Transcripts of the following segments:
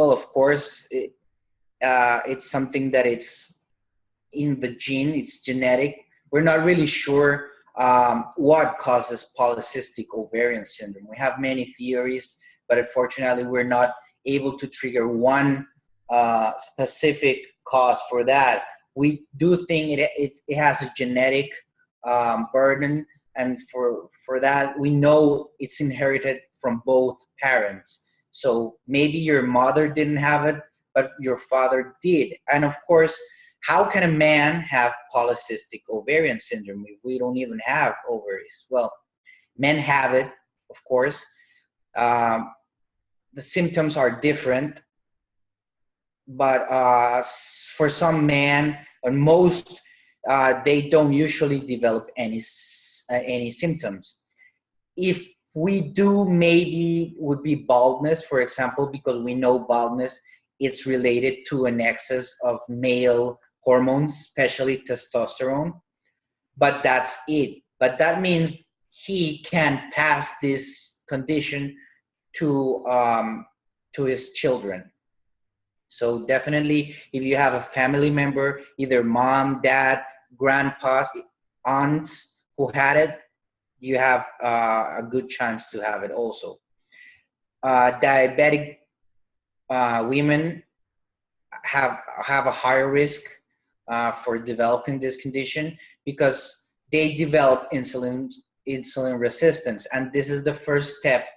Well, of course, it's something that it's in the gene, it's genetic. We're not really sure what causes polycystic ovarian syndrome. We have many theories, but unfortunately, we're not able to trigger one specific cause for that. We do think it has a genetic burden, and for that, we know it's inherited from both parents. So maybe your mother didn't have it, but your father did. And of course, how can a man have polycystic ovarian syndrome if we don't even have ovaries? Well, men have it, of course. The symptoms are different, but for some men, and most, they don't usually develop any symptoms. If we do, maybe would be baldness, for example, because we know baldness is related to an excess of male hormones, especially testosterone, but that's it. But that means he can pass this condition to his children. So definitely, if you have a family member, either mom, dad, grandpas, aunts who had it, you have a good chance to have it also. Diabetic women have a higher risk for developing this condition because they develop insulin resistance, and this is the first step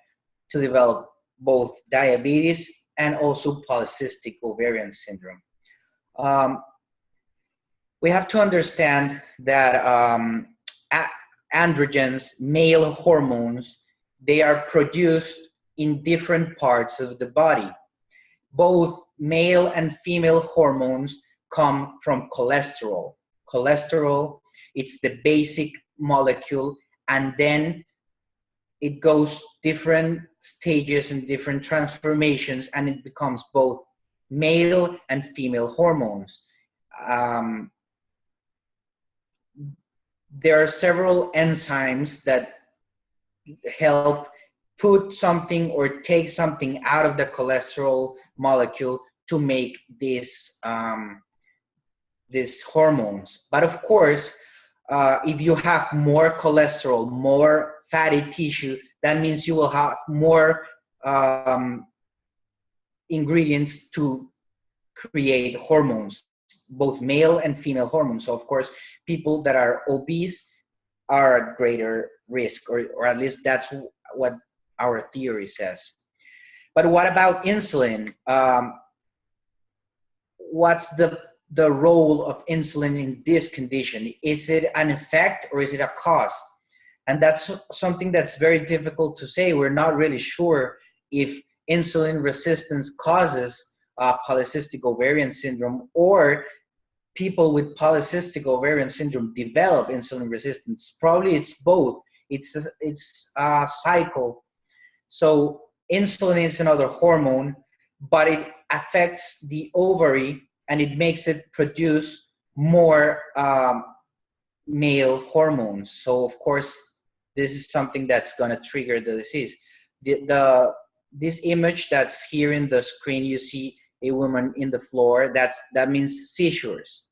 to develop both diabetes and also polycystic ovarian syndrome. We have to understand that androgens, male hormones, they are produced in different parts of the body. Both male and female hormones come from cholesterol. Cholesterol, it's the basic molecule, and then it goes different stages and different transformations, and it becomes both male and female hormones. There are several enzymes that help put something or take something out of the cholesterol molecule to make these hormones. But of course, if you have more cholesterol, more fatty tissue, that means you will have more ingredients to create hormones, both male and female hormones. So of course, people that are obese are at greater risk, or at least that's what our theory says. But what about insulin? What's the role of insulin in this condition? Is it an effect or is it a cause? And that's something that's very difficult to say. We're not really sure if insulin resistance causes polycystic ovarian syndrome, or people with polycystic ovarian syndrome develop insulin resistance. Probably it's both. It's a cycle. So insulin is another hormone, but it affects the ovary and it makes it produce more male hormones. So of course, this is something that's going to trigger the disease. This image that's here in the screen, you see a woman in the floor. That means seizures.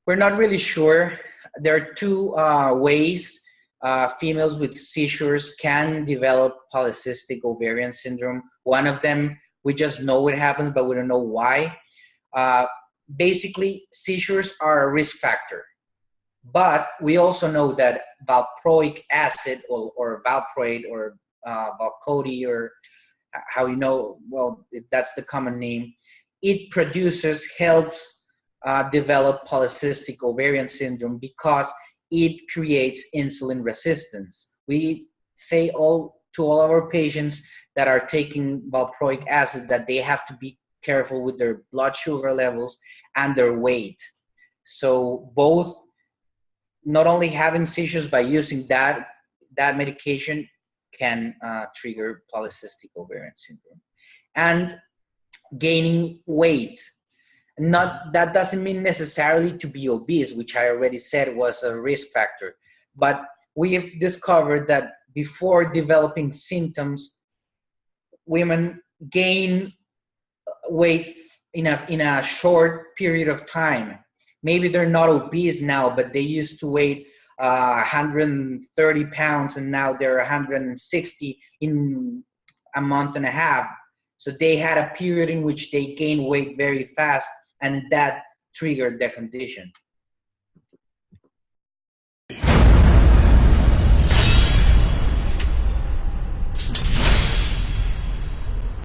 We're not really sure. There are two ways females with seizures can develop polycystic ovarian syndrome. One of them, we just know it happens, but we don't know why. Basically, seizures are a risk factor. But we also know that valproic acid or valproate or Valcodi, or how you know, well, that's the common name. It helps develop polycystic ovarian syndrome because it creates insulin resistance. We say to all of our patients that are taking valproic acid that they have to be careful with their blood sugar levels and their weight. So both, not only having seizures by using that medication can trigger polycystic ovarian syndrome. And gaining weight. That doesn't mean necessarily to be obese, which I already said was a risk factor. But we have discovered that before developing symptoms, women gain weight in a short period of time. Maybe they're not obese now, but they used to weigh 130 pounds, and now they're 160 in a month and a half. So they had a period in which they gained weight very fast, and that triggered the condition.